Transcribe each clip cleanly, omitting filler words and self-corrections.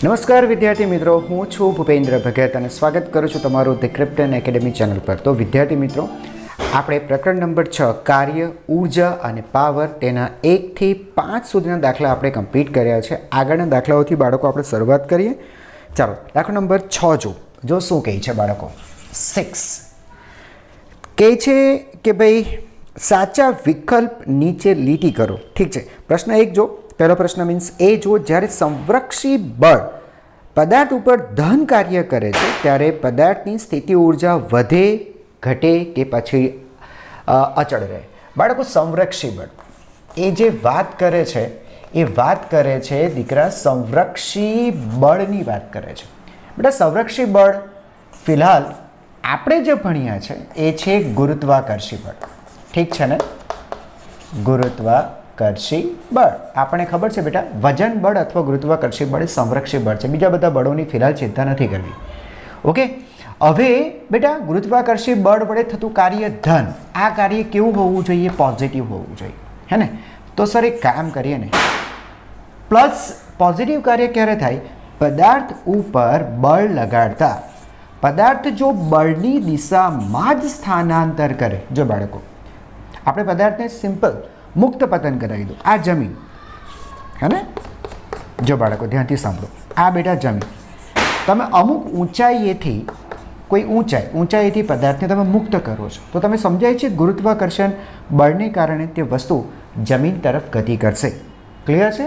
નમસ્કાર વિદ્યાર્થી મિત્રો, હું છું ભૂપેન્દ્ર ભગત અને સ્વાગત કરું છું તમારું ધ ક્રિપ્ટન એકેડમી ચેનલ પર. તો વિદ્યાર્થી મિત્રો, આપણે પ્રકરણ નંબર 6 કાર્ય, ઉર્જા અને પાવર તેના 1 થી 5 સુધીના દાખલા આપણે કમ્પ્લીટ કર્યા છે. આગળના દાખલાઓથી બાળકો આપણે શરૂઆત કરીએ. ચાલો, દાખલો નંબર 6 જો શું કહે છે બાળકો. 6 કહે છે કે ભાઈ સાચા વિકલ્પ નીચે લીટી કરો. ઠીક છે, પ્રશ્ન 1 જો. પહેલો પ્રશ્ન મીન્સ એ જો, જ્યારે સંરક્ષી બળ પદાર્થ ઉપર ધન કાર્ય કરે છે ત્યારે પદાર્થની સ્થિતિ ઉર્જા વધે, ઘટે કે પછી અચળ રહે. બાળકો, સંરક્ષી બળ એ જે વાત કરે છે એ વાત કરે છે દીકરા સંરક્ષી બળની વાત કરે છે. બેટા, સંરક્ષી બળ ફિલહાલ આપણે જે ભણ્યા છે એ છે ગુરુત્વાકર્ષી બળ. ઠીક છે ને? ગુરુત્વાકર્ષી બળ આપણને ખબર છે બેટા, વજન બળ અથવા ગુરુત્વાકર્ષી બળ એ સંરક્ષી બળ છે. બીજા બધા બળોની ફિલહાલ ચિંતા નથી કરવી. ઓકે, હવે બેટા ગુરુત્વાકર્ષી બળ વડે થતું કાર્ય ધન, આ કાર્ય કેવું હોવું જોઈએ? પોઝિટિવ હોવું જોઈએ, હે ને? તો સર એક કામ કરીએ ને, પ્લસ પોઝિટિવ કાર્ય ક્યારે થાય? પદાર્થ ઉપર બળ લગાડતા પદાર્થ જો બળની દિશામાં જ સ્થાનાંતર કરે. જો બાળકો, આપણે પદાર્થને સિમ્પલ મુક્ત પતન કરાવી દો. આ જમીન, હે ને? જો બાળકો ધ્યાનથી સાંભળો, આ બેટા જમીન, તમે અમુક ઊંચાઈએથી કોઈ ઊંચાઈથી પદાર્થને તમે મુક્ત કરો છો તો તમે સમજાય છે ગુરુત્વાકર્ષણ બળને કારણે તે વસ્તુ જમીન તરફ ગતિ કરશે. ક્લિયર છે?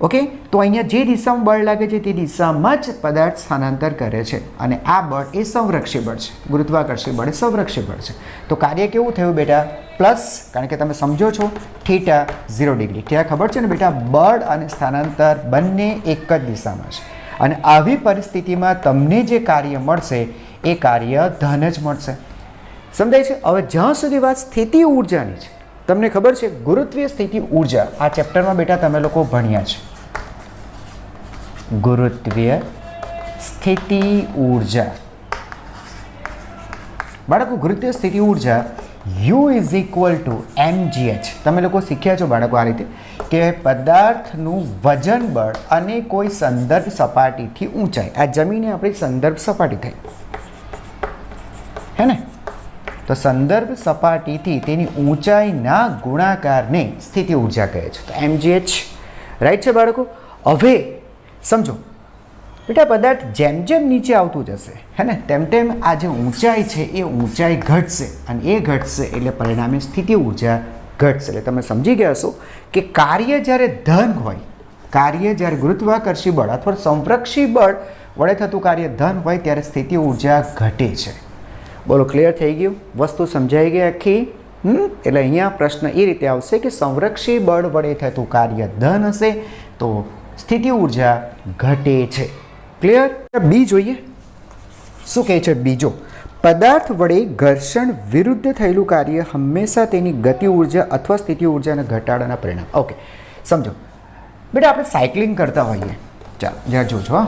ઓકે, તો અહીંયા જે દિશામાં બળ લાગે છે તે દિશામાં જ પદાર્થ સ્થાનાંતર કરે છે અને આ બળ એ સંરક્ષી બળ છે. ગુરુત્વાકર્ષી બળ એ સંરક્ષી બળ છે. તો કાર્ય કેવું થયું બેટા? પ્લસ, કારણ કે તમે સમજો છો θ 0 ડિગ્રી. ત્યાં ખબર છે ને બેટા, બળ અને સ્થાનાંતર બંને એક જ દિશામાં છે અને આવી પરિસ્થિતિમાં તમને જે કાર્ય મળશે એ કાર્ય ધન જ મળશે. સમજાય છે? હવે જ્યાં સુધી વાત સ્થિતિ ઉર્જાની છે, તમને ખબર છે ગુરુત્વીય સ્થિતિ ઉર્જા આ ચેપ્ટરમાં બેટા તમે લોકો ભણ્યા છે. ગુરુત્વીય સ્થિતિ ઉર્જા બાળકો, ગુરુત્વીય સ્થિતિ ઉર્જા U is equal to mgh. તમે લોકો શીખ્યા છો બાળકો આ રીતે કે પદાર્થનું વજન બળ અને કોઈ સંદર્ભ સપાટીથી ઊંચાઈ, આ જમીને આપણી સંદર્ભ સપાટી થઈ, હે ને? તો સંદર્ભ સપાટીથી તેની ઊંચાઈના ગુણાકારને સ્થિતિ ઉર્જા કહે છે. તો mgh, રાઈટ છે બાળકો? હવે સમજો બેટા, પદાર્થ જેમ જેમ નીચે આવતું જશે, હે ને, તેમ તેમ આ જે ઊંચાઈ છે એ ઊંચાઈ ઘટશે અને એ ઘટશે એટલે પરિણામે સ્થિતિ ઉર્જા ઘટશે. એટલે તમે સમજી ગયા છો કે કાર્ય જ્યારે ધન હોય, કાર્ય જ્યારે ગુરુત્વાકર્ષી બળ અથવા સંરક્ષી બળ વડે થતું કાર્ય ધન હોય ત્યારે સ્થિતિ ઉર્જા ઘટે છે. બોલો, ક્લિયર થઈ ગયું? વસ્તુ સમજાઈ ગઈ આખી? એટલે અહીંયા પ્રશ્ન એ રીતે આવશે કે સંરક્ષી બળ વડે થતું કાર્ય ધન હશે તો સ્થિતિ ઉર્જા ઘટે છે. ક્લિયર? બી જોઈએ શું કહે છે. બીજો, પદાર્થ વડે ઘર્ષણ વિરુદ્ધ થયેલું કાર્ય હંમેશા તેની ગતિ ઉર્જા અથવા સ્થિતિ ઉર્જાના ઘટાડાના પરિણામ. ઓકે, સમજો બેટા, આપણે સાયકલિંગ કરતા હોઈએ. ચાલો જરા જોજો.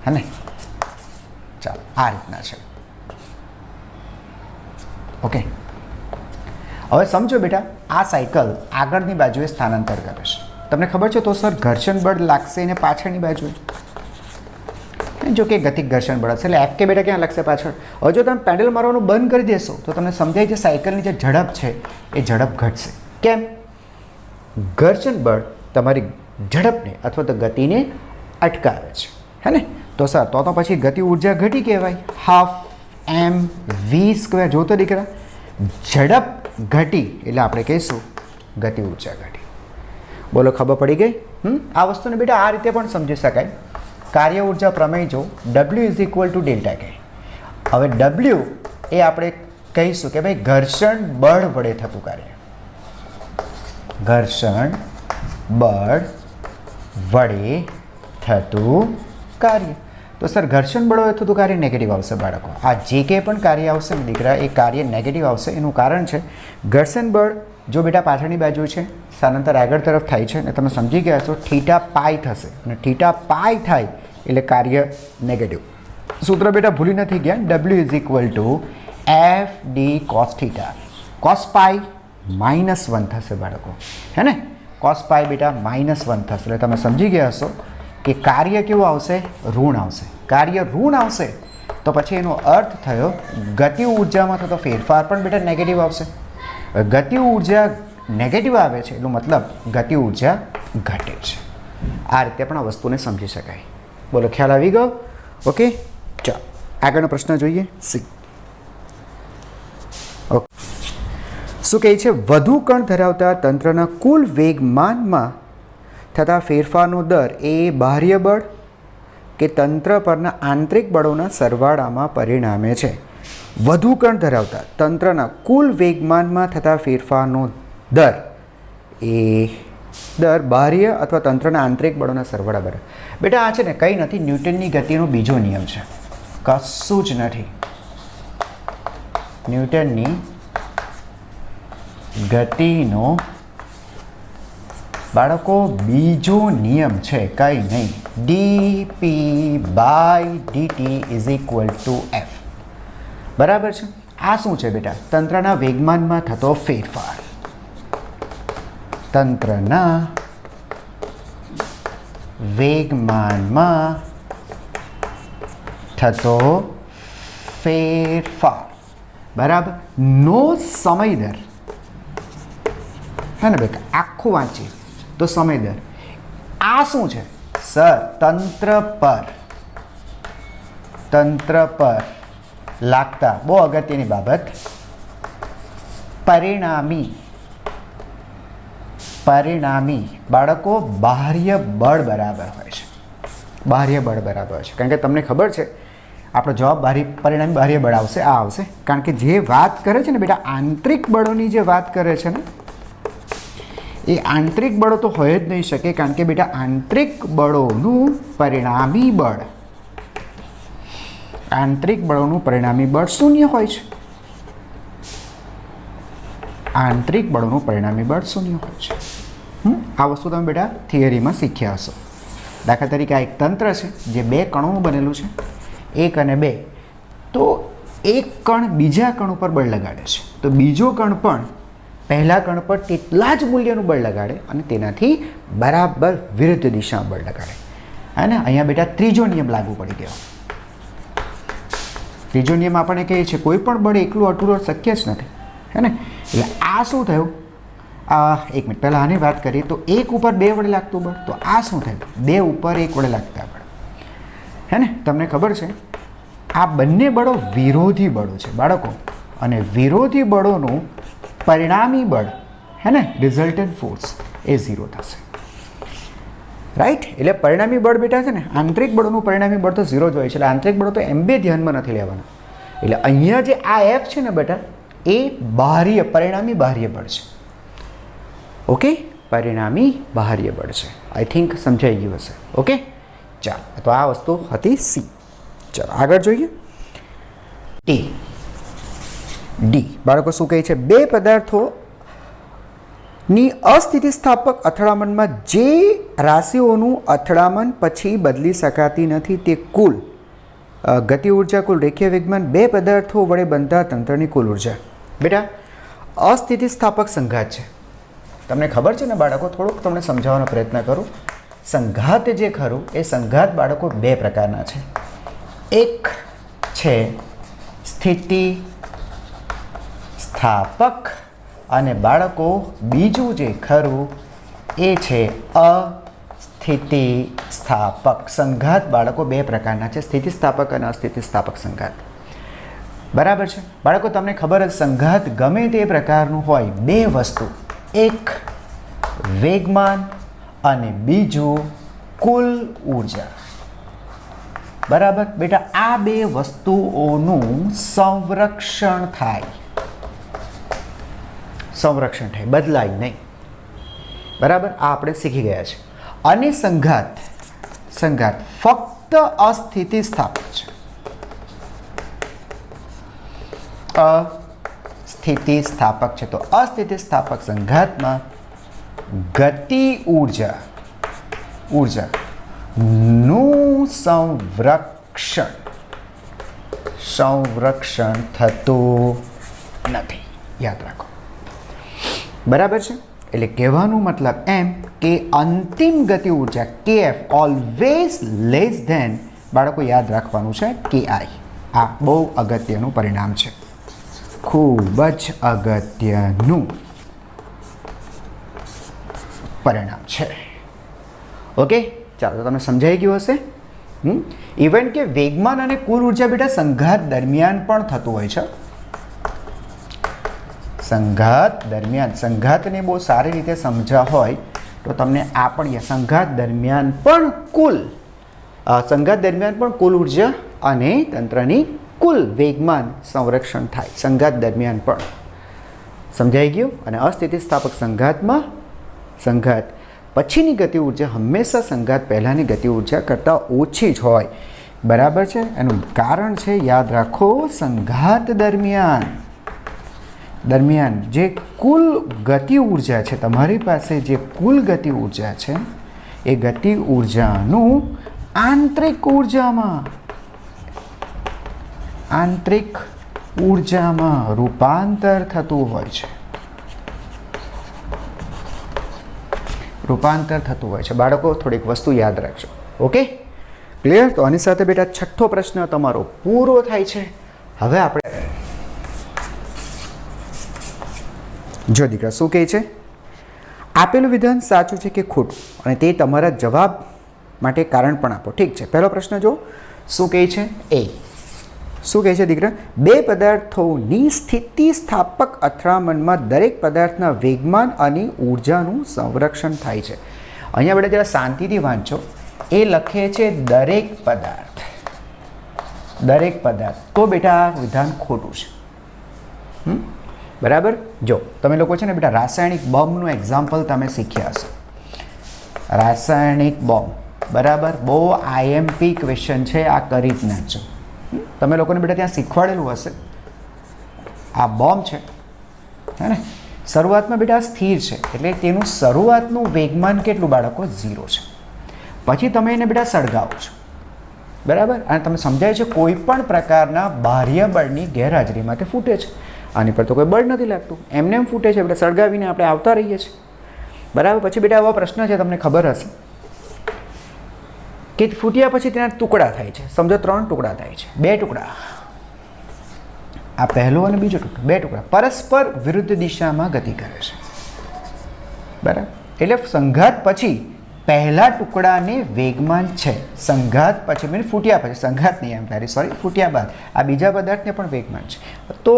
હા ને? ચાલો, આ રીતના છે. ઓકે, હવે સમજો બેટા, આ સાયકલ આગળની બાજુએ સ્થાનાંતર કરે છે. તમને ખબર છે તો સર ઘર્ષણ બળ લાગશે એને પાછળની બાજુએ. જો કે ગતિક ઘર્ષણ બળ હશે એટલે એફ કે બેટા ક્યાં લાગશે? પાછળ. હવે જો તમે પેડલ મારવાનું બંધ કરી દેશો તો તમને સમજાય છે સાયકલની જે ઝડપ છે એ ઝડપ ઘટશે. કેમ? ઘર્ષણ બળ તમારી ઝડપને અથવા તો ગતિને અટકાવે છે, હે ને? તો સર તો પછી ગતિ ઉર્જા ઘટી કહેવાય. Half mv². જો તો દીકરા, ઝડપ ઘટી એટલે આપણે કહીશું ગતિ ઉર્જા ઘટી. બોલો, ખબર પડી ગઈ? આ વસ્તુને બેટા આ રીતે પણ સમજી શકાય. કાર્ય ઉર્જા પ્રમેય જો, W is equal to delta કે. હવે W એ આપણે કહીશું કે ભાઈ ઘર્ષણ બળ વડે થતું કાર્ય. ઘર્ષણ બળ વડે થતું કાર્ય. તો સર ઘર્ષણ બળ વડે થતું કાર્ય નેગેટિવ આવશે બાળકો. આ જે કંઈ પણ કાર્ય આવશે ને દીકરા એ કાર્ય નેગેટિવ આવશે. એનું કારણ છે ઘર્ષણ બળ જો બેટા પાછળની બાજુ છે, સ્થાનાંતર આગળ તરફ થાય છે અને તમે સમજી ગયા છો θ પાઈ થશે અને θ પાઈ થાય એટલે કાર્ય નેગેટિવ. સૂત્ર બેટા ભૂલી નથી ગયા. W is equal to f D cos theta. cos પાઈ -1 થશે બાળકો, હે ને? cos પાઈ બેટા -1 થશે. એટલે તમે સમજી ગયા હશો કે કાર્ય કેવું આવશે? ઋણ આવશે. કાર્ય ઋણ આવશે તો પછી એનો અર્થ થયો ગતિ ઉર્જામાં થતો ફેરફાર પણ બેટા નેગેટિવ આવશે. ગતિ ઉર્જા નેગેટિવ આવે છે એનો મતલબ ગતિ ઉર્જા ઘટે છે. આ રીતે પણ આ વસ્તુને સમજી શકાય. બોલો, ખ્યાલ આવી ગયો? ઓકે, ચાલો આગળનો પ્રશ્ન જોઈએ. સી. ઓકે, શું કહે છે? વધુ કણ ધરાવતા તંત્રના કુલ વેગમાનમાં થતા ફેરફારનો દર એ બાહ્ય બળ કે તંત્ર પરના આંતરિક બળોના સરવાળામાં પરિણામે છે. વધુ કણ ધરાવતા તંત્રના કુલ વેગમાનમાં થતા ફેરફારનો દર એ દર બાહ્ય અથવા તંત્રના આંતરિક બળોના સરવાળા બરાબર. બેટા આ છે ને કંઈ નથી, ન્યૂટનની ગતિનો બીજો નિયમ છે, કશું જ નથી. ન્યૂટનની ગતિનો બાળકો બીજો નિયમ છે, કંઈ નહીં. dp/dt = f. બરાબર છે? આ શું છે બેટા? તંત્રના વેગમાનમાં થતો ફેરફાર. તંત્રના વેગમાનમાં થતો ફેરફાર, બરાબર, નો સમય દર, હે ને બેટા? આખું વાંચીએ તો સમય દર. આ શું છે સર? તંત્ર પર લાગતા, બહુ અગત્યની બાબત, પરિણામી બાળકો બાહ્ય બળ બરાબર હોય છે. બાહ્ય બળ બરાબર હોય છે કારણ કે તમને ખબર છે આપણો જવાબ પરિણામી બાહ્ય બળ આવશે. આ આવશે કારણ કે જે વાત કરે છે ને બેટા, આંતરિક બળોની જે વાત કરે છે ને, એ આંતરિક બળો તો હોય જ નહીં શકે કારણ કે બેટા આંતરિક બળોનું પરિણામી બળ, આંતરિક બળોનું પરિણામી બળ શૂન્ય હોય છે. આંતરિક બળોનું પરિણામી બળ શૂન્ય હોય છે. આ વસ્તુ તમે બેટા થિયરીમાં શીખ્યા હશો. દાખલા તરીકે આ એક તંત્ર છે જે બે કણોનું બનેલું છે, 1 અને 2. તો એક કણ બીજા કણ ઉપર બળ લગાડે છે તો બીજો કણ પણ પહેલા કણ પર તેટલા જ મૂલ્યનું બળ લગાડે અને તેનાથી બરાબર વિરુદ્ધ દિશામાં બળ લગાડે. હે ને? અહીંયા બેટા ત્રીજો નિયમ લાગુ પડી ગયો. ત્રીજો નિયમ આપણને કહે છે કોઈ પણ બળ એકલું અટૂટ શક્ય જ નથી, હે ને? એટલે આ શું થયું? એક મિનિટ પહેલાં આની વાત કરીએ તો 1 ઉપર 2 વડે લાગતું બળ, તો આ શું થયું? 2 ઉપર 1 વડે લાગતા બળ, હે ને? તમને ખબર છે આ બંને બળો વિરોધી બળો છે બાળકો, અને વિરોધી બળોનું પરિણામી બળ, હે ને, રિઝલ્ટન્ટ ફોર્સ એ 0 થશે. રાઈટ? એટલે પરિણામી બળ બેટા છે ને, આંતરિક બળોનું પરિણામી બળ તો 0 જ હોય છે. એટલે આંતરિક બળો તો એમ બે ધ્યાનમાં નથી લેવાના. એટલે અહીંયા જે આ એફ છે ને બેટા, એ પરિણામી બાહ્ય બળ છે. ઓકે, પરિણામી બાહ્ય બળ છે. આઈ થિંક સમજાઈ ગયું હશે. ઓકે, ચાલો, તો આ વસ્તુ હતી સી. ચાલો આગળ જોઈએ. ડી બાળકો શું કહે છે? બે પદાર્થોની અસ્થિતિસ્થાપક અથડામણમાં જે રાશિઓનું અથડામણ પછી બદલી શકાતી નથી તે કુલ ગતિ ઉર્જા, કુલ રેખીય વેગમાન, બે પદાર્થો વડે બનતા તંત્રની કુલ ઉર્જા. બેટા અસ્થિતિસ્થાપક સંઘાત છે, તમને ખબર છે ને બાળકો? થોડુંક તમને સમજાવવાનો પ્રયત્ન કરું. સંઘાત જે ખરું એ સંઘાત બાળકો બે પ્રકારના છે. એક છે સ્થિતિ સ્થાપક અને બાળકો બીજું જે ખરું એ છે અસ્થિતિ સ્થાપક સંઘાત. બાળકો બે પ્રકારના છે, સ્થિતિસ્થાપક અને અસ્થિતિસ્થાપક સંઘાત. બરાબર છે બાળકો? તમને ખબર જ સંઘાત ગમે તે પ્રકારનું હોય, બે વસ્તુ, એક વેગમાન અને બીજું કુલ ઉર્જા. બરાબર બેટા? આ બે વસ્તુઓનું સંરક્ષણ થાય, બદલાય નહીં. બરાબર? આ આપણે શીખી ગયા છે. અને સંઘાત ફક્ત અસ્થિતિસ્થાપક છે. અસ્થિતિસ્થાપક છે. તો અસ્થિતિસ્થાપક સંઘાતમાં ગતિ ઉર્જાનું સંરક્ષણ થતું નથી. યાદ રાખો. બરાબર છે. એટલે કહેવાનો મતલબ એમ કે અંતિમ ગતિ ઉર્જા KF ઓલવેઝ લેસ ધેન, બાળકો યાદ રાખવાનું છે, KI. આ બહુ અગત્યનું પરિણામ છે, ખૂબ જ અગત્યનું પરિણામ છે. ઓકે, ચાલો તમને સમજાઈ ગયું હશે. ઇવન કે વેગમાન અને કુલ ઉર્જા બેટા સંઘાત દરમિયાન પણ થતું હોય છે. સંઘાત દરમિયાન, સંઘાતને બહુ સારી રીતે સમજ્યા હોય તો તમને આ પણ સંઘાત દરમિયાન પણ કુલ ઉર્જા અને તંત્રની કુલ વેગમાન સંરક્ષણ થાય. સંઘાત દરમિયાન પણ સમજાઈ ગયું. અને અસ્થિતિસ્થાપક સંઘાત પછીની ગતિ ઉર્જા હંમેશા સંઘાત પહેલાંની ગતિ ઉર્જા કરતાં ઓછી જ હોય. બરાબર છે. એનું કારણ છે, યાદ રાખો, સંઘાત દરમિયાન જે કુલ ગતિ ઉર્જા છે, તમારી પાસે જે કુલ ગતિ ઉર્જા છે, એ ગતિ ઉર્જાનું આંતરિક ઉર્જામાં રૂપાંતર થતું હોય છે. બાળકો થોડીક વસ્તુ યાદ રાખજો. Okay, clear? તો આની સાથે બેટા છઠ્ઠો પ્રશ્ન તમારો પૂરો થાય છે. હવે આપણે જો દીકરા શું કહે છે, આપેલું વિધાન સાચું છે કે ખોટું, અને તે તમારા જવાબ માટે કારણ પણ આપો. ઠીક છે, પહેલો પ્રશ્ન જો શું કહે છે. શું કહે છે દીકરા? બે પદાર્થોની સ્થિતિસ્થાપક અથડામણમાં દરેક પદાર્થના વેગમાન અને ઉર્જાનું સંરક્ષણ થાય છે. અહીંયા બેટા જરા શાંતિથી વાંચો. એ લખે છે દરેક પદાર્થ, તો બેટા આ વિધાન ખોટું છે. બરાબર. જો તમે લોકો છે ને બેટા રાસાયણિક બોમ્બનું એક્ઝામ્પલ તમે શીખ્યા હશે. રાસાયણિક બોમ્બ, બરાબર, બહુ IMP ક્વેશ્ચન છે, આ કરી જ નાખજો. તમે લોકોને બેટા ત્યાં શીખવાડેલું હશે. આ બોમ્બ છે, હે ને, શરૂઆતમાં બેટા સ્થિર છે, એટલે તેનું શરૂઆતનું વેગમાન કેટલું બાળકો? 0 છે. પછી તમે એને બેટા સળગાવો છો, બરાબર, અને તમે સમજાય છે કોઈ પણ પ્રકારના બાહ્ય બળની ગેરહાજરીમાં તે ફૂટે છે. આની પર તો કોઈ બળ નથી લાગતું, એમને એમ ફૂટે છે. બેટા સળગાવીને આપણે આવતા રહીએ છીએ, બરાબર. પછી બેટા આવા પ્રશ્ન છે, તમને ખબર હશે કે ફૂટ્યા પછી તેના ટુકડા થાય છે. સમજો 3 ટુકડા થાય છે, 2 ટુકડા, આ પહેલો અને બીજો ટુકડો, 2 ટુકડા પરસ્પર વિરુદ્ધ દિશામાં ગતિ કરે છે, બરાબર. એટલે સંઘાત પછી પહેલા ટુકડાને વેગમાન છે, સંઘાત પછી મીન ફૂટ્યા પછી, સંઘાત નહીં, એમ વેરી સોરી, ફૂટ્યા બાદ આ બીજા પદાર્થને પણ વેગમાન છે. તો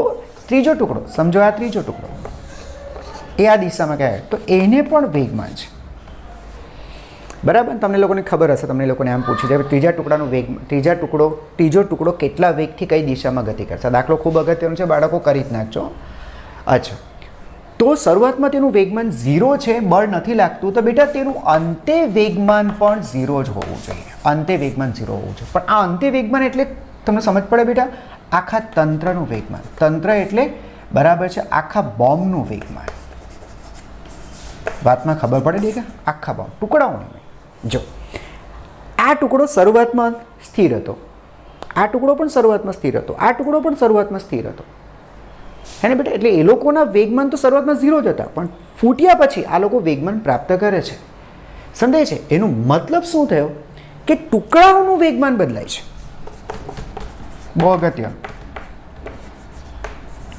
ત્રીજો ટુકડો, સમજો આ ત્રીજો ટુકડો એ આ દિશામાં કહે તો એને પણ વેગમાન છે, બરાબર. તમને લોકોને ખબર હશે, તમને લોકોને એમ પૂછ્યું છે ત્રીજો ટુકડો કેટલા વેગથી કઈ દિશામાં ગતિ કરશે. દાખલો ખૂબ અગત્યનો છે બાળકો, કરી જ નાખજો. અચ્છા, તો શરૂઆતમાં તેનું વેગમાન 0 છે, બળ નથી લાગતું, તો બેટા તેનું અંતે વેગમાન પણ 0 જ હોવું જોઈએ. અંતે વેગમાન 0 હોવું જોઈએ. પણ આ અંતે વેગમાન એટલે તમને સમજ પડે બેટા, આખા તંત્રનું વેગમાન. તંત્ર એટલે બરાબર છે આખા બોમ્બનું વેગમાન. વાતમાં ખબર પડે દીકરા? આખા બોમ્બ, ટુકડાઓની. જો આ ટુકડો શરૂઆતમાં સ્થિર હતો, આ ટુકડો પણ શરૂઆતમાં સ્થિર હતો, આ ટુકડો પણ શરૂઆતમાં સ્થિર હતો, હે ને બેટા. એટલે એ લોકોના વેગમાન તો શરૂઆતમાં 0 જ હતા, પણ ફૂટ્યા પછી આ લોકો વેગમાન પ્રાપ્ત કરે છે. સમજાય છે? એનો મતલબ શું થયો કે ટુકડાઓનું વેગમાન બદલાય છે. બહુ અગત્યનું,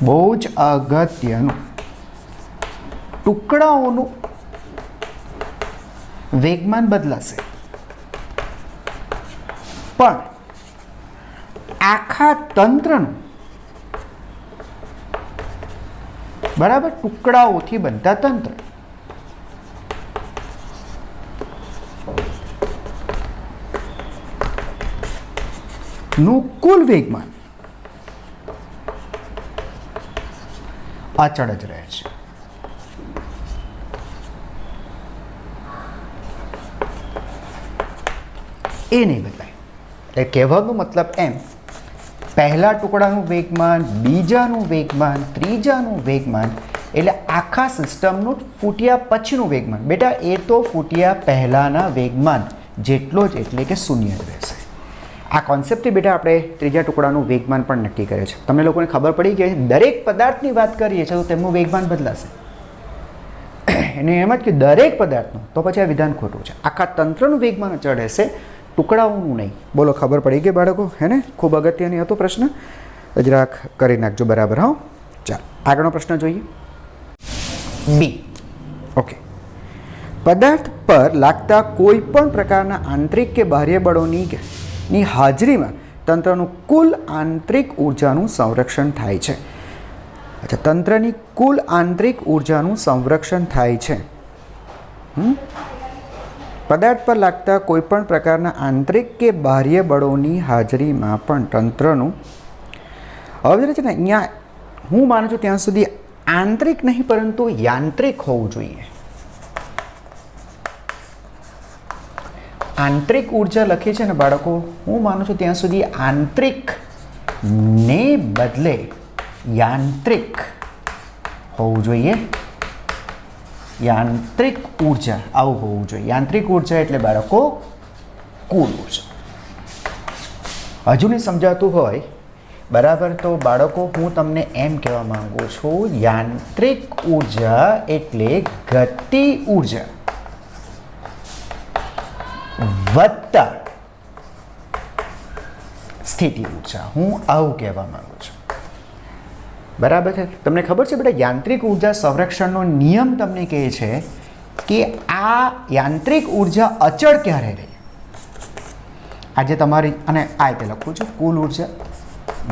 બહુ જ અગત્યનું. ટુકડાઓનું વેગમાન બદલાશે, પણ આખા તંત્રનું, બરાબર, ટુકડાઓથી બનતા તંત્ર નું કુલ વેગમાન અચળ જ રહે છે. એ નહીં બદલાય. એટલે કહેવાનો મતલબ એમ, પહેલા ટુકડાનું વેગમાન, બીજાનું વેગમાન, ત્રીજાનું વેગમાન, એટલે આખા સિસ્ટમનું ફૂટ્યા પછીનું વેગમાન બેટા એ તો ફૂટ્યા પહેલાંના વેગમાન જેટલો જ, એટલે કે 0 જ રહેશે. આ કોન્સેપ્ટથી બેટા આપણે ત્રીજા ટુકડાનું વેગમાન પણ નક્કી કરે છે. તમને લોકોને ખબર પડી કે દરેક પદાર્થની વાત કરીએ છીએ તો તેમનું વેગમાન બદલાશે. એને એમ જ કે દરેક પદાર્થનું, તો પછી આ વિધાન ખોટું છે. આખા તંત્રનું વેગમાન અચળ રહેશે, ટુકડાઓનું નહીં. બોલો, ખબર પડી ગઈ બાળકો? હે ને? ખૂબ અગત્યની હતો પ્રશ્ન. જરાક કરી નાખજો બરાબર. હા, ચાલો આગળનો પ્રશ્ન જોઈએ. બી. ઓકે. પદાર્થ પર લાગતા કોઈ પણ પ્રકારના આંતરિક કે બાહ્ય બળોની હાજરીમાં તંત્રનું કુલ આંતરિક ઉર્જાનું સંરક્ષણ થાય છે. અચ્છા, તંત્રની કુલ આંતરિક ઉર્જાનું સંરક્ષણ થાય છે. પદાર્થ પર લાગતા કોઈ પણ પ્રકારના આંતરિક કે બાહ્ય બળોની હાજરીમાં પણ તંત્રનું, હવે છે ને અહીંયા હું માનું છું ત્યાં સુધી આંતરિક નહીં પરંતુ યાંત્રિક હોવું જોઈએ. આંતરિક ઉર્જા લખી છે ને બાળકો, હું માનું છું ત્યાં સુધી આંતરિક ને બદલે યાંત્રિક હોવું જોઈએ. યાંત્રિક ઉર્જા આવું હોવું જોઈએ. યાંત્રિક ઉર્જા એટલે બાળકો કુલ ઉર્જા. હજુ નહીં સમજાતું હોય બરાબર, તો બાળકો હું તમને એમ કહેવા માંગુ છું, યાંત્રિક ઉર્જા એટલે ગતિ ઉર્જા વત્તા સ્થિતિ ઉર્જા. હું આવું કહેવા માંગુ છું. બરાબર છે? તમને ખબર છે બેટા, યાંત્રિક ઉર્જા સંરક્ષણનો નિયમ તમને કહે છે કે આ યાંત્રિક ઉર્જા અચળ ક્યારે રહે. આજે તમારી, અને આ રીતે લખું છું, કુલ ઉર્જા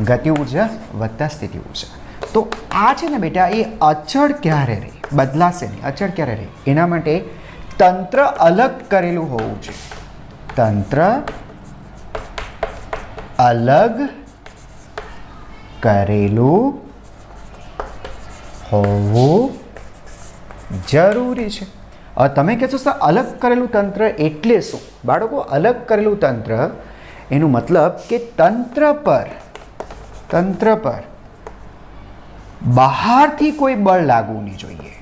ગતિ ઉર્જા વત્તા સ્થિતિ ઉર્જા. તો આ છે ને બેટા, એ અચળ ક્યારે રહે, બદલાશે નહીં. અચળ ક્યારે રહે એના માટે તંત્ર અલગ કરેલું હોવું જોઈએ. તંત્ર અલગ કરેલું હોવું જરૂરી છે. હવે તમે કહેશો સર અલગ કરેલું તંત્ર એટલે શું? બાળકો, અલગ કરેલું તંત્ર એનું મતલબ કે તંત્ર પર બહારથી કોઈ બળ લાગવું નહીં જોઈએ.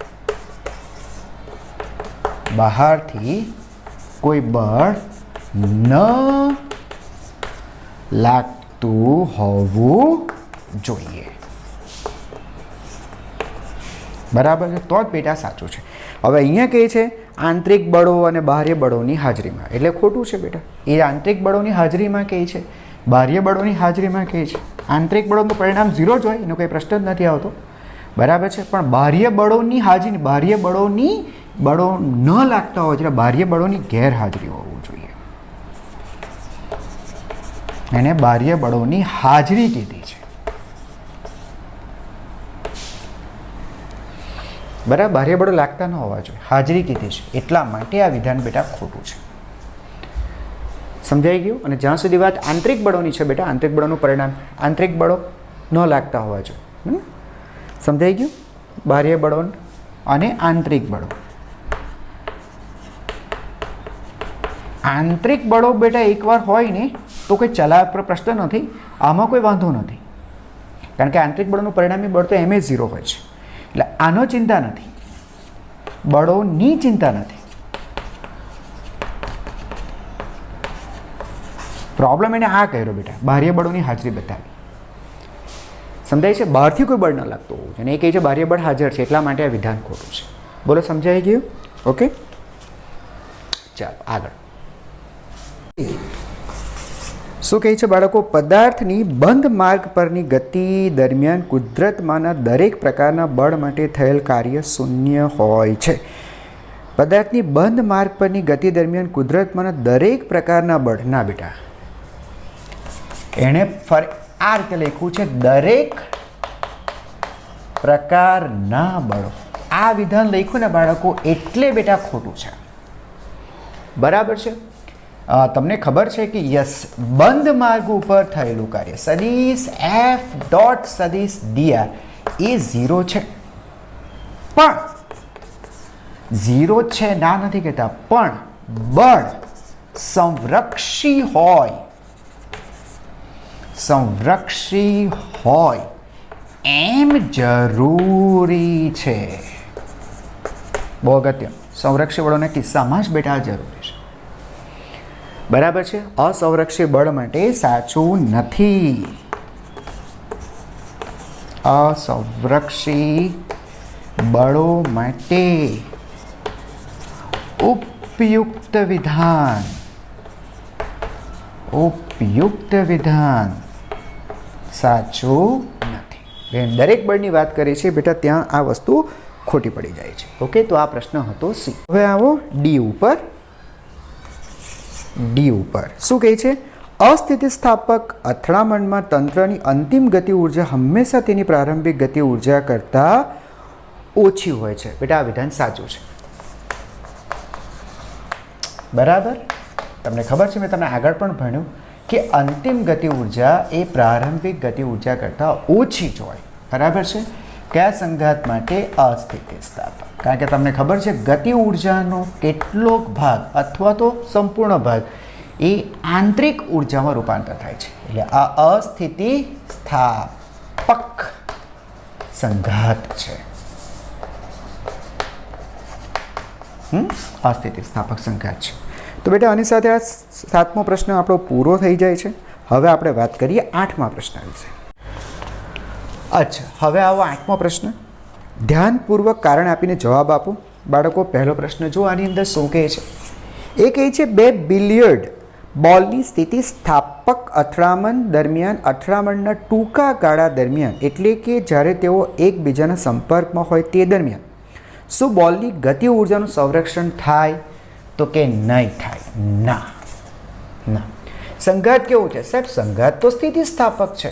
બહારથી કોઈ બળ ન લાગતું હોવું જોઈએ. બરાબર છે? તો જ બેટા સાચું છે. હવે અહીંયા કહે છે આંતરિક બળો અને બાહ્ય બળોની હાજરીમાં, એટલે ખોટું છે બેટા. એ આંતરિક બળોની હાજરીમાં કહે છે, બાહ્ય બળોની હાજરીમાં કહે છે. આંતરિક બળોનું પરિણામ 0 જ હોય, એનો કોઈ પ્રશ્ન જ નથી આવતો. બરાબર છે? પણ બાહ્ય બળોની હાજરી, બાહ્ય બળો ન લાગતા હોય એટલે બાહ્ય બળોની ગેરહાજરી હોવું જોઈએ. એને બાહ્ય બળોની હાજરી કીધી છે. બરાબર? બાહ્ય બળો લાગતા ન હોવા જોઈએ, હાજરી કીધી છે. એટલા માટે આ વિધાન બેટા ખોટું છે. સમજાઈ ગયું? અને જ્યાં સુધી વાત આંતરિક બળોની છે બેટા, આંતરિક બળોનું પરિણામ આંતરિક બળો ન લાગતા હોવા જોઈએ. સમજાઈ ગયું? બાહ્ય બળો અને આંતરિક બળો. આંતરિક બળો બેટા એકવાર હોય ને તો કોઈ ચલાવ પર પ્રશ્ન નથી, આમાં કોઈ વાંધો નથી. કારણ કે આંતરિક બળોનું પરિણામી બળ તો એમ 0 હોય છે. એટલે આનો ચિંતા નથી, બળોની ચિંતા નથી. પ્રોબ્લેમ એને આ કર્યો બેટા, બાહ્ય બળોની હાજરી બતાવી. સમજાય છે? બહારથી કોઈ બળ ન લાગતું હોવું જોઈએ. અને એ કહે છે બાહ્ય બળ હાજર છે, એટલા માટે આ વિધાન ખોટું છે. બોલો, સમજાઈ ગયું? ઓકે, ચાલો આગળ. શું કહે છે બાળકો? પદાર્થની બંધ માર્ગ પરની ગતિ દરમિયાન કુદરતમાંના દરેક પ્રકારના બળ માટે થયેલ કાર્ય શૂન્ય હોય છે. પદાર્થની બંધ માર્ગ પરની ગતિ દરમિયાન કુદરતમાંના દરેક પ્રકારના બળ, ના બેટા, એણે આ રીતે લખ્યું છે, દરેક પ્રકારના બળો. આ વિધાન લખ્યું ને બાળકો, એટલે બેટા ખોટું છે. બરાબર છે? તમને ખબર છે કે યસ, બંધ માર્ગ ઉપર થયેલું કાર્ય સદિશ એફ ડોટ સદિશ ડીઆર એ 0 છે. પણ 0 છે ના નથી કહેતા, પણ બળ સંરક્ષી હોય એમ જરૂરી છે. બહુ અગત્ય, સંરક્ષી બળોના કિસ્સામાં જ બેટા જરૂરી છે. બરાબર છે? અસંરક્ષી બળ માટે સાચું નથી. અસંરક્ષી બળો માટે ઉપયુક્ત વિધાન. ઉપયુક્ત વિધાન સાચું નથી. દરેક બળની વાત કરીએ છીએ બેટા, ત્યાં આ વસ્તુ ખોટી પડી જાય છે. ઓકે, તો આ પ્રશ્ન હતો સી. હવે આવો ડી ઉપર. ડી ઉપર શું કહે છે? અસ્થિતિસ્થાપક અથડામણમાં તંત્રની અંતિમ ગતિ ઉર્જા હંમેશા તેની પ્રારંભિક ગતિ ઉર્જા કરતાં ઓછી હોય છે. બેટા આ વિધાન સાચું છે. બરાબર. તમને ખબર છે, મેં તમને આગળ પણ ભણ્યું કે અંતિમ ગતિ ઉર્જા એ પ્રારંભિક ગતિ ઉર્જા કરતાં ઓછી જ હોય. બરાબર છે. કયા સંઘાત માટે? અસ્થિતિસ્થાપક. કારણ કે તમને ખબર છે ગતિ ઉર્જાનો કેટલોક ભાગ અથવા તો સંપૂર્ણ ભાગ એ આંતરિક ઉર્જામાં રૂપાંતર થાય છે. એટલે આ અસ્થિતિસ્થાપક સંઘાત છે. અસ્થિતિસ્થાપક સંઘાત છે. તો બેટા આની સાથે આ 7મો પ્રશ્ન આપણો પૂરો થઈ જાય છે. હવે આપણે વાત કરીએ 8મા પ્રશ્ન વિશે. અચ્છા, હવે આવો 8મો પ્રશ્ન. ધ્યાનપૂર્વક કારણ આપીને જવાબ આપો. બાળકો પહેલો પ્રશ્ન જો આની અંદર શું કહે છે? એ કહે છે 2 બિલિયર્ડ બોલની સ્થિતિસ્થાપક અથડામણ દરમિયાન અથડામણના ટૂંકા ગાળા દરમિયાન, એટલે કે જ્યારે તેઓ એકબીજાના સંપર્કમાં હોય તે દરમિયાન શું બોલની ગતિ ઉર્જાનું સંરક્ષણ થાય? તો કે નહીં થાય. ના ના. સંઘાત કેવું છે સાહેબ? સંઘાત તો સ્થિતિસ્થાપક છે.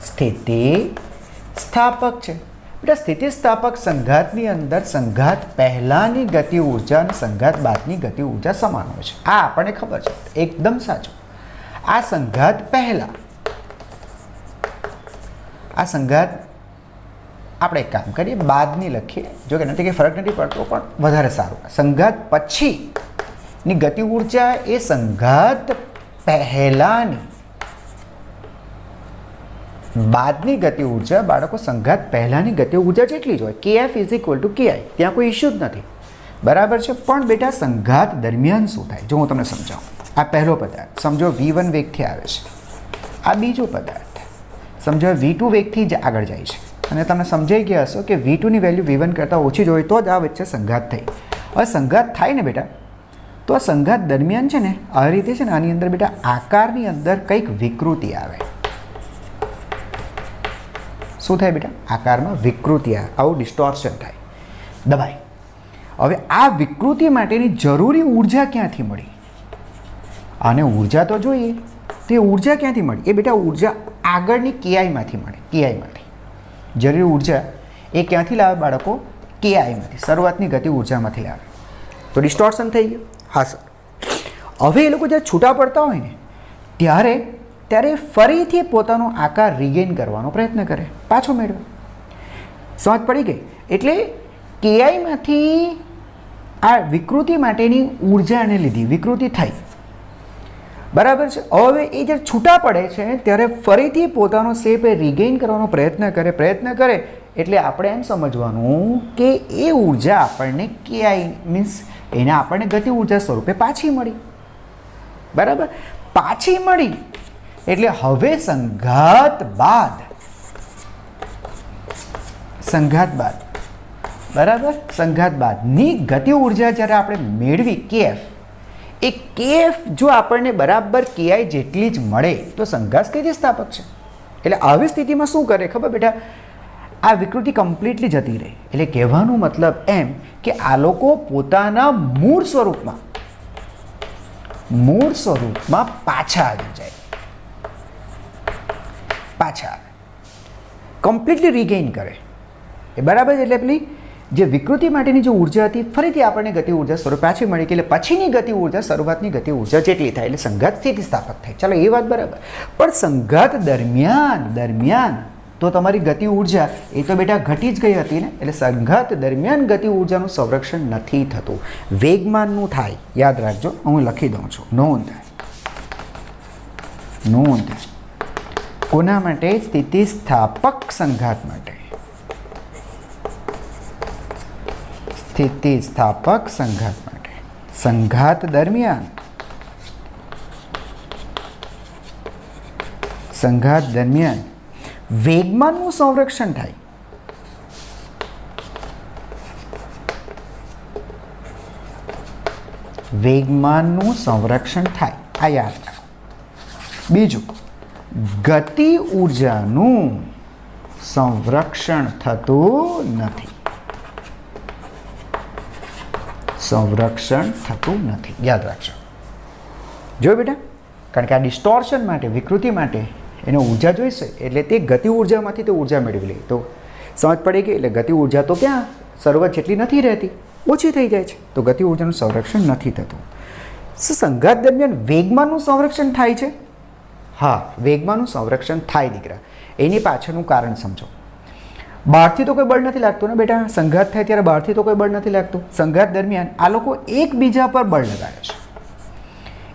સ્થિતિસ્થાપક છે બેટા. સ્થિતિસ્થાપક સંઘાતની અંદર સંઘાત પહેલાની ગતિ ઉર્જા અને સંઘાત બાદની ગતિ ઉર્જા સમાન હોય છે. આ આપણને ખબર છે. એકદમ સાચું. આ સંઘાત પહેલા, આ સંઘાત આપણે એક કામ કરીએ, બાદની લખીએ. જો કે નથી કે ફરક નથી પડતો, પણ વધારે સારું. સંઘાત પછીની ગતિ ઉર્જા એ સંઘાત પહેલાની બાદની ગતિ ઉર્જા બાળકો સંઘાત પહેલાની ગતિ ઉર્જા જેટલી જ હોય. KF is equal to KI. ત્યાં કોઈ ઇશ્યુ જ નથી. બરાબર છે. પણ બેટા સંઘાત દરમિયાન શું થાય જો હું તમને સમજાવું. આ પહેલો પદાર્થ સમજો V1 વેગથી આવે છે. આ બીજો પદાર્થ સમજો V2 વેગથી જ આગળ જાય છે. અને તમને સમજાઈ ગયા હશો કે V2ની વેલ્યુ V1 કરતાં ઓછી જ હોય તો જ આ વચ્ચે સંઘાત થઈ. હવે સંઘાત થાય ને બેટા, તો આ સંઘાત દરમિયાન છે ને આ રીતે છે ને આની અંદર બેટા આકારની અંદર કંઈક વિકૃતિ આવે. શું થાય બેટા? આકારમાં વિકૃતિ આવે. આવું ડિસ્ટોર્શન થાય, દબાય. હવે આ વિકૃતિ માટેની જરૂરી ઉર્જા ક્યાંથી મળી? આને ઉર્જા તો જોઈએ. તે ઉર્જા ક્યાંથી મળી? એ બેટા ઉર્જા આગળની KIમાંથી મળે. KIમાંથી જરૂરી ઉર્જા એ ક્યાંથી લાવે બાળકો? KIમાંથી, શરૂઆતની ગતિ ઉર્જામાંથી લાવે. તો ડિસ્ટોર્શન થઈ ગયું. હા સર. હવે એ લોકો જ્યારે છૂટા પડતા હોય ને ત્યારે ફરીથી પોતાનો આકાર રિગેઇન કરવાનો પ્રયત્ન કરે, પાછો મેળવે. સમજ પડી ગઈ? એટલે KIમાંથી આ વિકૃતિ માટેની ઉર્જાને લીધી વિકૃતિ થઈ. બરાબર છે. હવે એ જ્યારે છૂટા પડે છે ત્યારે ફરીથી પોતાનો શેપ એ રિગેઇન કરવાનો પ્રયત્ન કરે એટલે આપણે એમ સમજવાનું કે એ ઉર્જા આપણને KI મીન્સ એને આપણને ગતિ ઉર્જા સ્વરૂપે પાછી મળી. બરાબર, પાછી મળી એટલે હવે સંઘાત બાદ બરાબર સંઘાત બાદની ગતિ ઉર્જા જ્યારે આપણે મેળવી KF, એ KF જો આપણને બરાબર KI જેટલી જ મળે તો સંઘાત સ્થિતિસ્થાપક છે. એટલે આવી સ્થિતિમાં શું કરે ખબર બેટા? આ વિકૃતિ કમ્પ્લીટલી જતી રહે. એટલે કહેવાનો મતલબ એમ કે આ લોકો પોતાના મૂળ સ્વરૂપમાં પાછા આવી જાય. કમ્પ્લીટલી રિગેઇન કરે. એ બરાબર છે. એટલે પેલી જે વિકૃતિ માટેની જે ઉર્જા હતી ફરીથી આપણને ગતિ ઉર્જા સ્વરૂપે પાછી મળી કે એટલે પછીની ગતિ ઉર્જા શરૂઆતની ગતિ ઉર્જા જેટલી થાય એટલે સંઘાત સ્થિતિસ્થાપક થાય. ચાલો એ વાત બરાબર. પણ સંઘાત દરમિયાન તો તમારી ગતિ ઉર્જા એ તો બેટા ઘટી જ ગઈ હતી ને. એટલે સંઘાત દરમિયાન ગતિ ઉર્જાનું સંરક્ષણ નથી થતું. વેગમાનનું થાય. યાદ રાખજો, હું લખી દઉં છું. નોંધ કોના માટે? સ્થિતિસ્થાપક સંઘાત માટે. સ્થિતિસ્થાપક સંઘાત માટે સંઘાત દરમિયાન વેગમાનનું સંરક્ષણ થાય. વેગમાનનું સંરક્ષણ થાય, આ યાદ રાખો. બીજું, ગતિ ઉર્જાનું સંરક્ષણ થતું નથી. સંરક્ષણ થતું નથી, યાદ રાખજો. જો બેટા, કારણ કે આ ડિસ્ટોર્શન માટે, વિકૃતિ માટે એને ઉર્જા જોઈશે, એટલે તે ગતિ ઉર્જામાંથી તે ઉર્જા મેળવી લે. તો સમજ પડી ગઈ. એટલે ગતિ ઉર્જા તો ક્યાં શરૂઆત જેટલી નથી રહેતી, ઓછી થઈ જાય છે. તો ગતિ ઉર્જાનું સંરક્ષણ નથી થતું. સંઘાત દરમિયાન વેગમાનનું સંરક્ષણ થાય છે. હા, વેગમાનનું સંરક્ષણ થાય દીકરા. એની પાછળનું કારણ સમજો. બહારથી તો કોઈ બળ નથી લાગતું ને બેટા. સંઘાત થાય ત્યારે બહારથી તો કોઈ બળ નથી લાગતું. સંઘાત દરમિયાન આ લોકો એકબીજા પર બળ લગાડે છે.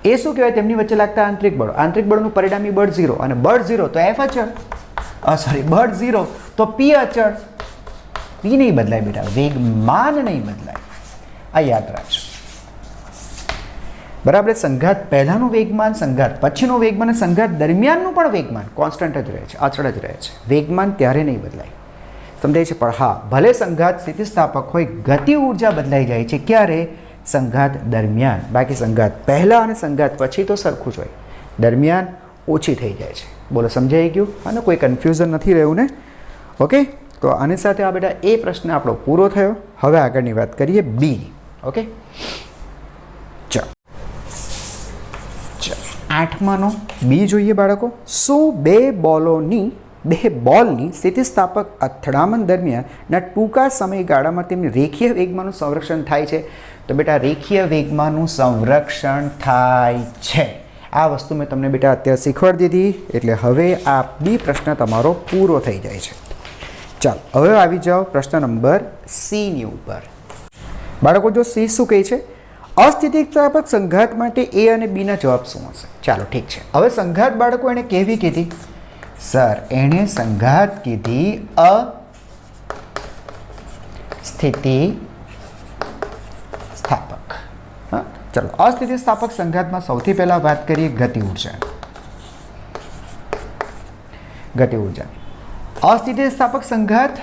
એ શું કહેવાય? તેમની વચ્ચે લાગતા આંતરિક બળો. આંતરિક બળનું પરિણામી બળ 0, અને બળ 0 તો F અચળ, બળ 0 તો P અચળ. P નહીં બદલાય બેટા, વેગમાન નહીં બદલાય. આ યાદ રાખજો. બરાબર. સંઘાત પહેલાનું વેગમાન, સંઘાત પછીનું વેગમાન, અને સંઘાત દરમિયાનનું પણ વેગમાન કોન્સ્ટન્ટ જ રહે છે, અચળ જ રહે છે. વેગમાન ત્યારે નહીં બદલાય. સમજાય છે? પણ હા, ભલે સંઘાત સ્થિતિસ્થાપક હોય, ગતિ ઉર્જા બદલાઈ જાય છે. ક્યારે? સંઘાત દરમિયાન. બાકી સંઘાત પહેલાં અને સંઘાત પછી તો સરખું જ હોય. દરમિયાન ઓછી થઈ જાય છે. બોલો, સમજાઈ ગયું? અને કોઈ કન્ફ્યુઝન નથી રહ્યું ને? ઓકે, તો આની સાથે આ બેટા એ પ્રશ્ન આપણો પૂરો થયો. હવે આગળની વાત કરીએ બીની. ઓકે, ચાલો 8માનો બી જોઈએ બાળકો. શું બે બોલની સ્થિતિસ્થાપક અથડામણ દરમિયાનના ટૂંકા સમયગાળામાં તેમની રેખીય વેગમાનનું સંરક્ષણ થાય છે? તો બેટા રેખીય વેગમાનનું સંરક્ષણ થાય છે. આ વસ્તુ મેં તમને બેટા અત્યારે શીખવાડી દીધી. એટલે હવે આ બી પ્રશ્ન તમારો પૂરો થઈ જાય છે. ચાલો, હવે આવી જાઓ પ્રશ્ન નંબર C ની ઉપર. બાળકો, જો C શું કહે છે? અસ્થિતિસ્થાપક સંઘાત માટે A અને B ના જવાબ શું હશે? ચાલો, ઠીક છે. હવે સંઘાત બાળકો એને કેવી કીધી? સર, એણે સંઘાત કીધી અસ્થિતિસ્થાપક. હા, ચલો. અસ્થિતિસ્થાપક સંઘાતમાં સૌથી પહેલા વાત કરીએ ગતિ ઉર્જા. ગતિ ઉર્જા અસ્થિતિસ્થાપક સંઘાત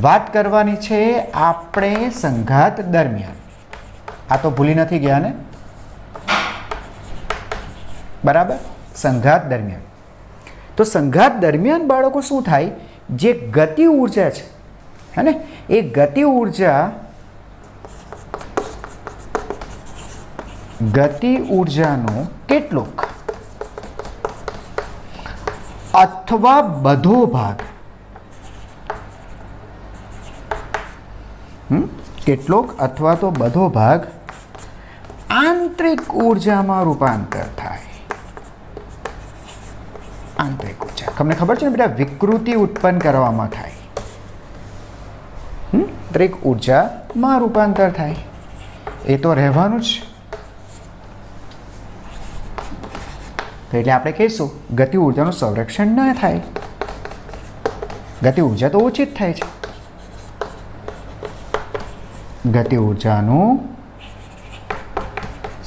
વાત કરવાની છે આપણે સંઘાત દરમિયાન. આ તો ભૂલી નથી ગયા ને? બરાબર. સંઘાત દરમિયાન. તો સંઘાત દરમિયાન બાળકો શું થાય? જે ગતિ ઉર્જા છે, હે ને, એ ગતિ ઉર્જાનો કેટલોક અથવા બધો ભાગ, કેટલોક અથવા તો બધો ભાગ આંતરિક ઉર્જામાં રૂપાંતર થાય. આંતરિક ઉર્જા, તમને ખબર છે ને બેટા, વિકૃતિ ઉત્પન્ન કરવામાં થાય. આંતરિક ઉર્જામાં રૂપાંતર થાય. એ તો રહેવાનું જ. તો એટલે આપણે કહીશું ગતિ ઉર્જાનું સંરક્ષણ ન થાય. ગતિ ઉર્જા તો ઓછી જ થાય છે. ગતિ ઉર્જાનું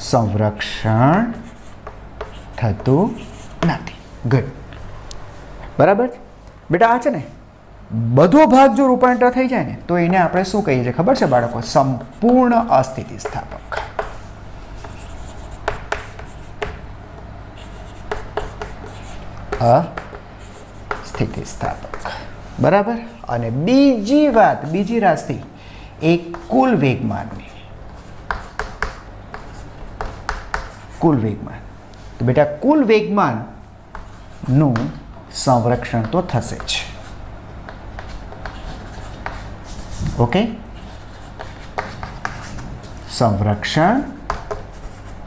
સંરક્ષણ થતું નથી. ગુડ. બરાબર બેટા. આ છે ને, બધો ભાગ જો રૂપાંતર થઈ જાય ને, તો એને આપણે શું કહીએ છીએ ખબર છે બાળકો? સંપૂર્ણ અસ્થિતિસ્થાપક. અસ્થિતિસ્થાપક. બરાબર. અને બીજી રાશિ એ કુલ વેગમાનની. કુલ વેગમાન. તો બેટા કુલ વેગમાનનું સંરક્ષણ તો થશે જ. ઓકે, સંરક્ષણ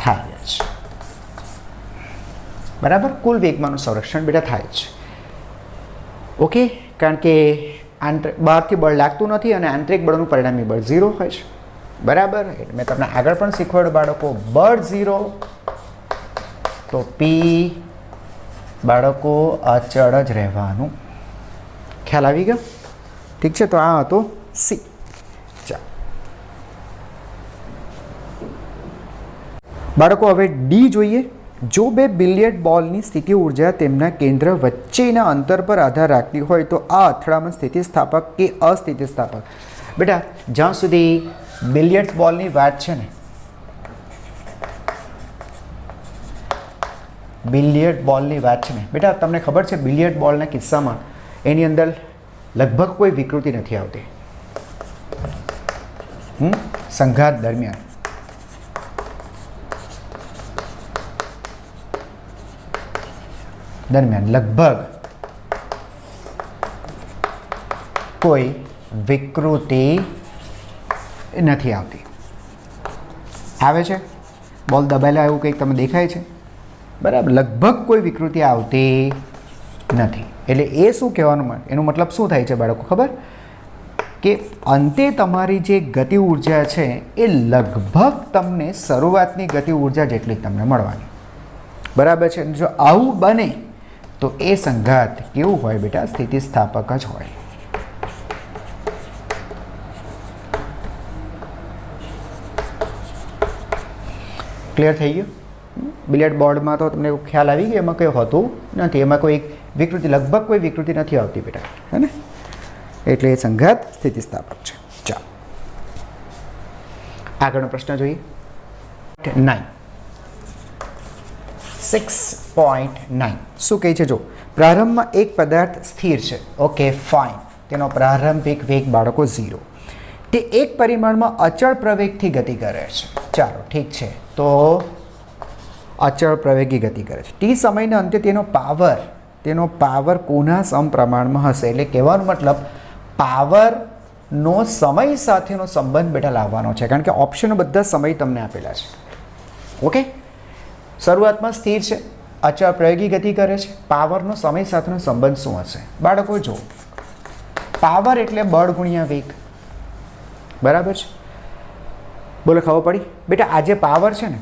થાય જ. બરાબર. કુલ વેગમાનનું સંરક્ષણ બેટા થાય જ. ઓકે, કારણ કે બહારથી બળ લાગતું નથી અને આંતરિક બળનું પરિણામી બળ 0 હોય છે. બરાબર. એટલે મેં તમને આગળ પણ શીખવાડ્યું બાળકો, બળ 0 તો P બાળકો અચળ જ રહેવાનું. ખ્યાલ આવી ગયો? ઠીક છે. તો આ હતો C. ચાલો બાળકો, હવે D જોઈએ. જો બે બિલિયર્ડ બોલની સ્થિતિ ઉર્જા તેમના કેન્દ્ર વચ્ચેના અંતર પર આધાર રાખતી હોય તો આ અથડામણ સ્થિતિસ્થાપક કે અસ્થિતિસ્થાપક? બેટા, જ્યાં સુધી બિલિયર્ડ્સ બોલની વાત છે ને, બિલિયર્ડ બોલની વાત છે ને બેટા, તમને ખબર છે બિલિયર્ડ બોલના કિસ્સામાં એની અંદર લગભગ કોઈ વિકૃતિ નથી આવતી. સંઘાત દરમિયાન લગભગ કોઈ વિકૃતિ નથી આવતી. આવે છે બોલ દબાયેલા એવું કંઈક તમને દેખાય છે? બરાબર, લગભગ કોઈ વિકૃતિ આવતી નથી. એટલે એ શું કહેવાનું, એનો મતલબ શું થાય છે બાળકો ખબર? કે અંતે તમારી જે ગતિ ઉર્જા છે એ લગભગ તમને શરૂઆતની ગતિ ઉર્જા જેટલી જ તમને મળવાની. બરાબર છે. જો આવું બને તો એ સંઘાત કેવું હોય બેટા? સ્થિતિસ્થાપક જ હોય. ક્લિયર થઈ ગયું? બિલિયર્ડ બોર્ડમાં તો તમને ખ્યાલ આવી ગયો, એમાં કંઈ હોતું નથી, એમાં કોઈ વિકૃતિ, લગભગ કોઈ વિકૃતિ નથી આવતી બેટા, હે ને? એટલે એ સંઘાત સ્થિતિસ્થાપક છે. ચાલો આગળનો પ્રશ્ન જોઈએ. 6.9 શું કહે છે? જો પ્રારંભમાં એક પદાર્થ સ્થિર છે, ઓકે ફાઇન, તેનો પ્રારંભિક વેગ બાળકો 0, તે એક પરિમાણમાં અચળ પ્રવેગથી ગતિ કરે છે. ચાલો ઠીક છે, તો અચળ પ્રવેગી ગતિ કરે છે. ટી સમયના અંતે તેનો પાવર કોના સમપ્રમાણમાં હશે? એટલે કહેવાનો મતલબ પાવરનો સમય સાથેનો સંબંધ બેટા લાવવાનો છે, કારણ કે ઓપ્શનો બધા સમય તમને આપેલા છે. ઓકે, શરૂઆતમાં સ્થિર છે, અચળ પ્રયોગી ગતિ કરે છે, પાવરનો સમય સાથેનો સંબંધ શું હશે? બાળકો જો પાવર એટલે બળ ગુણ્યા વેગ, બરાબર છે? બોલો ખબર પડી બેટા? આ જે પાવર છે ને,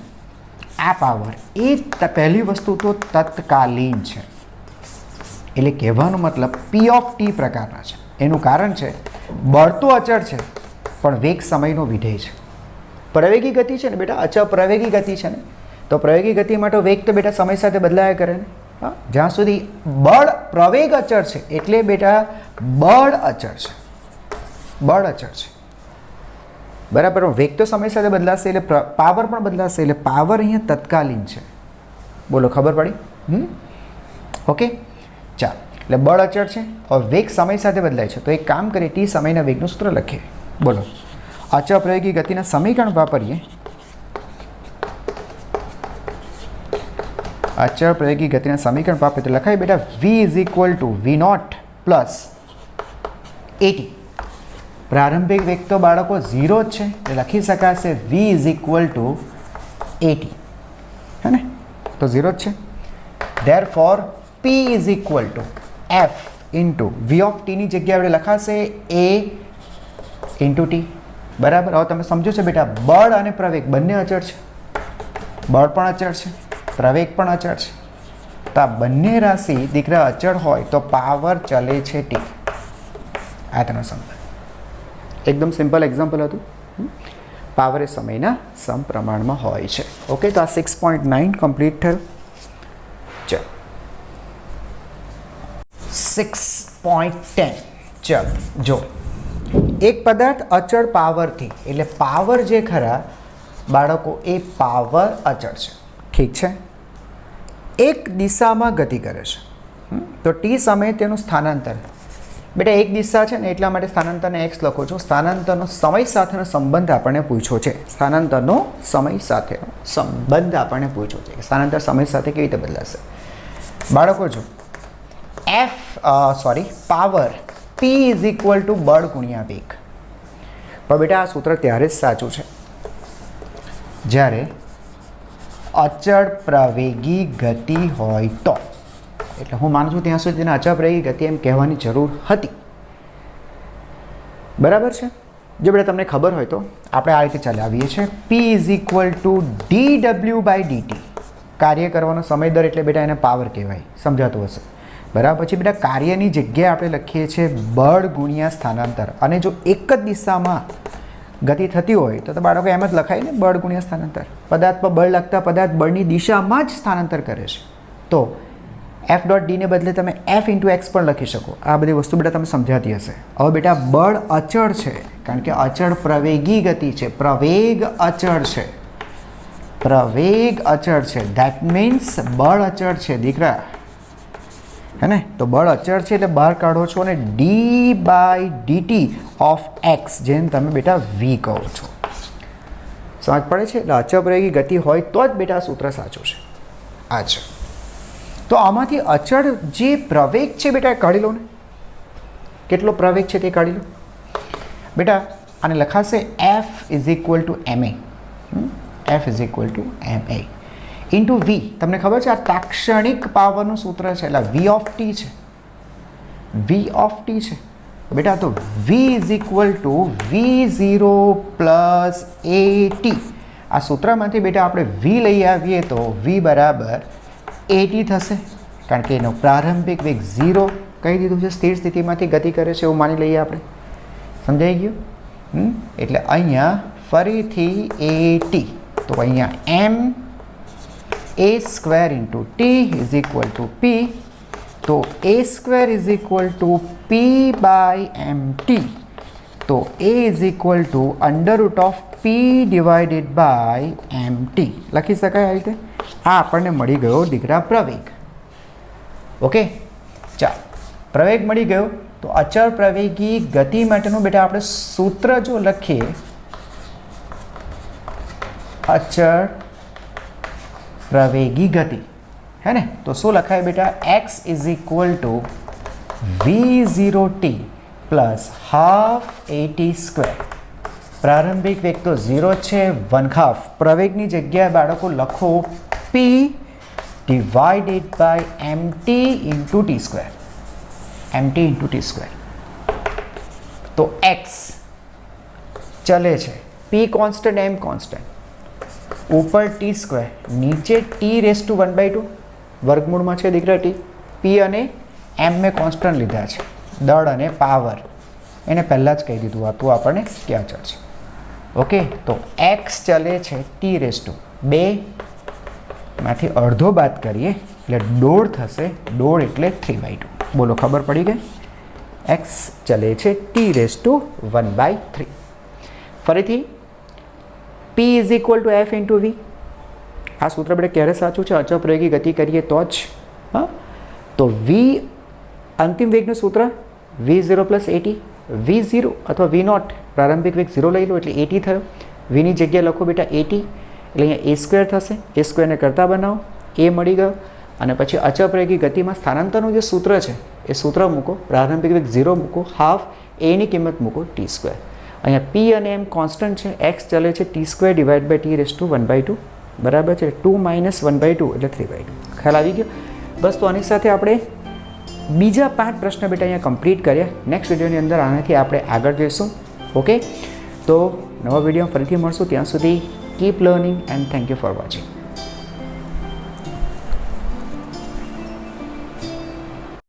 આ પાવર એ પહેલી વસ્તુ તો તત્કાલીન છે, એટલે કહેવાનો મતલબ પી ઓફ ટી પ્રકારના છે. એનું કારણ છે બળ તો અચળ છે પણ વેગ સમયનો વિધેય છે. પ્રવેગી ગતિ છે ને બેટા, અચળ પ્રવેગી ગતિ છે ને, તો પ્રવેગી ગતિ માટે વેગ તો બેટા સમય સાથે બદલાયા કરે ને. જ્યાં સુધી બળ પ્રવેગ અચળ છે એટલે બેટા બળ અચળ છે, બળ અચળ છે, બરાબર. વેગ તો સમય સાથે બદલાશે એટલે પાવર પણ બદલાશે, એટલે પાવર અહીંયા તત્કાલીન છે. બોલો ખબર પડી? ઓકે ચાલો, એટલે બળ અચળ છે, હવે વેગ સમય સાથે બદલાય છે, તો એક કામ કરીએ, ટી સમયના વેગનું સૂત્ર લખીએ. બોલો અચળ પ્રયોગી ગતિના સમીકરણ વાપરીએ. અચળ પ્રયોગી ગતિના સમીકરણ વાપરીએ તો લખાય બેટા v = v0 + at. પ્રારંભિક વેગ તો બાળકો 0 જ છે, એટલે લખી શકાશે v = at, હે ને? તો 0 જ છે. Therefore p = f * v of t ની જગ્યાએ આપણે લખાશે a * t, બરાબર. હવે તમે સમજો છો બેટા, બળ અને પ્રવેગ બંને અચળ છે, બળ પણ અચળ છે, પ્રવેગ પણ અચળ છે. તો આ બંને રાશિ દીકરા અચળ હોય તો પાવર ચલે છે t. આ તેનો સંબંધ. એકદમ સિમ્પલ એક્ઝામ્પલ હતું. પાવર એ સમયના સમપ્રમાણમાં હોય છે. ઓકે, તો આ 6.9 કમ્પ્લીટ થયું. ચાલો 6.10 ચાલો જો એક પદાર્થ અચળ પાવરથી, એટલે પાવર જે ખરા બાળકો એ પાવર અચળ છે, ઠીક છે, એક દિશામાં ગતિ કરે છે. તો ટી સમયે તેનું સ્થાનાંતર બેટા એક દિશા છે ને એટલા માટે સ્થાનાંતરને x લખો છો. સ્થાનાંતરનો સમય સાથેનો સંબંધ આપણને પૂછ્યો છે, સ્થાનાંતરનો સમય સાથેનો સંબંધ આપણને પૂછ્યો છે. સ્થાનાંતર સમય સાથે કેવી રીતે બદલાશે બાળકો? જો પાવર p = બળ ગુણ્યા વેગ. પણ બેટા આ સૂત્ર ત્યારે જ સાચું છે જ્યારે અચળ પ્રવેગી ગતિ હોય તો. એટલે હું માનું છું ત્યાં સુધી તેને અચળ પ્રવેગી ગતિ એમ કહેવાની જરૂર હતી, બરાબર છે? જો બેટા તમને ખબર હોય તો આપણે આ રીતે ચલાવીએ છીએ. p = dw/dt. કાર્ય કરવાનો સમય દર એટલે બેટા એને પાવર કહેવાય, સમજાતું હશે, બરાબર. પછી બેટા કાર્યની જગ્યાએ આપણે લખીએ છીએ બળ ગુણ્યા સ્થાનાંતર. અને જો એક જ દિશામાં ગતિ થતી હોય તો બાળકો એમ જ લખાય ને, બળ ગુણ્યા સ્થાનાંતર. પદાર્થ પર બળ લાગતા પદાર્થ બળની દિશામાં જ સ્થાનાંતર કરે છે, તો f.d ને બદલે તમે f × x પણ લખી શકો. આ બધી વસ્તુ બેટા તમે સમજાતી હશે. હવે બેટા બળ અચળ છે કારણ કે અચળ પ્રવેગી ગતિ છે, પ્રવેગ અચળ છે, પ્રવેગ અચળ છે, ધેટ મીન્સ બળ અચળ છે દીકરા, હે ને? તો બળ અચળ છે એટલે બહાર કાઢો છો અને d/dt ઓફ x, જેને તમે બેટા v કહો છો. સમજ પડે છે? એટલે અચળ પ્રવેગી ગતિ હોય તો જ બેટા સૂત્ર સાચું છે. આ છે. તો આમાંથી અચળ જે પ્રવેગ છે બેટા કાઢી લો ને, કેટલો પ્રવેગ છે તે કાઢી લો બેટા. આને લખાશે F = ma, F = ma into v. તમને ખબર છે આ તાક્ષણિક પાવરનું સૂત્ર છે, એટલે v ઓફ t છે, v ઓફ t છે બેટા. તો v = v0 પ્લસ at. આ સૂત્રમાંથી બેટા આપણે v લઈ આવીએ તો v બરાબર at થશે, કારણ કે એનો પ્રારંભિક વેગ 0 કહી દીધું છે, સ્થિર સ્થિતિમાંથી ગતિ કરે છે એવું માની લઈએ આપણે. સમજાઈ ગયું? એટલે અહીંયા ફરીથી at, તો અહીંયા m a² into t = p. તો a² = p/mt. તો a = √p/mt લખી શકાય આ રીતે. આ આપણને મળી ગયો દીકરા પ્રવેગ. ઓકે, ચાલો, પ્રવેગ મળી ગયો. તો અચળ પ્રવેગી ગતિ માટેનું બેટા આપણે સૂત્ર જો લખીએ, અચળ પ્રવેગી ગતિ, હે ને? તો શું લખાય બેટા? x = v0t plus half at². પ્રારંભિક વેગ તો 0 છે, 1/2. પ્રવેગની જગ્યાએ બાળકો લખો p / mt into t², mt into t². તો x ચલે છે, p કોન્સ્ટન્ટ, m કોન્સ્ટન્ટ, ઉપર t², નીચે t⁻², વર્ગમૂળમાં છે દીકરા t. p અને m મેં કોન્સ્ટન્ટ લીધા છે, દળ અને પાવર એને પહેલાં જ કહી દીધું હતું આપણને ક્યાં ચલ છે. ઓકે, તો x ચલે છે t⁻², માંથી અડધો બાદ કરીએ એટલે 1.5 થશે, 1.5 એટલે 3/2. બોલો, ખબર પડી ગઈ? x ચલે છે t⁻1/3. ફરીથી p = f × v. આ સૂત્ર આપણે ક્યારે સાચું છે? અચળ પ્રવેગી ગતિ કરીએ તો જ. હા, તો v અંતિમ વેગનું સૂત્ર v0 + at. v0 અથવા v0 પ્રારંભિક વેગ 0 લઈ લો એટલે at થયો. vની જગ્યાએ લખો બેટા at, એટલે અહીંયા a² થશે, a² ને કરતા બનાવો, a મળી ગયો. અને પછી અચળ પ્રવેગી ગતિમાં સ્થાનાંતરનું જે સૂત્ર છે એ સૂત્ર મૂકો, પ્રારંભિક વેગ 0 મૂકો, હાફ a ની કિંમત મૂકો t². અહીંયા p અને m કોન્સ્ટન્ટ છે, x ચલે છે t²/t⁻1/2, બરાબર છે. 2 - 1/2 એટલે 3/2. ખ્યાલ આવી ગયો? બસ, તો આની સાથે આપણે બીજા 5 પ્રશ્ન બેટા અહીંયા કમ્પ્લીટ કર્યા. નેક્સ્ટ વિડીયોની અંદર આનાથી આપણે આગળ જઈશું. ઓકે, તો નવા વિડીયો ફરીથી મળશું. ત્યાં સુધી keep learning and thank you for watching.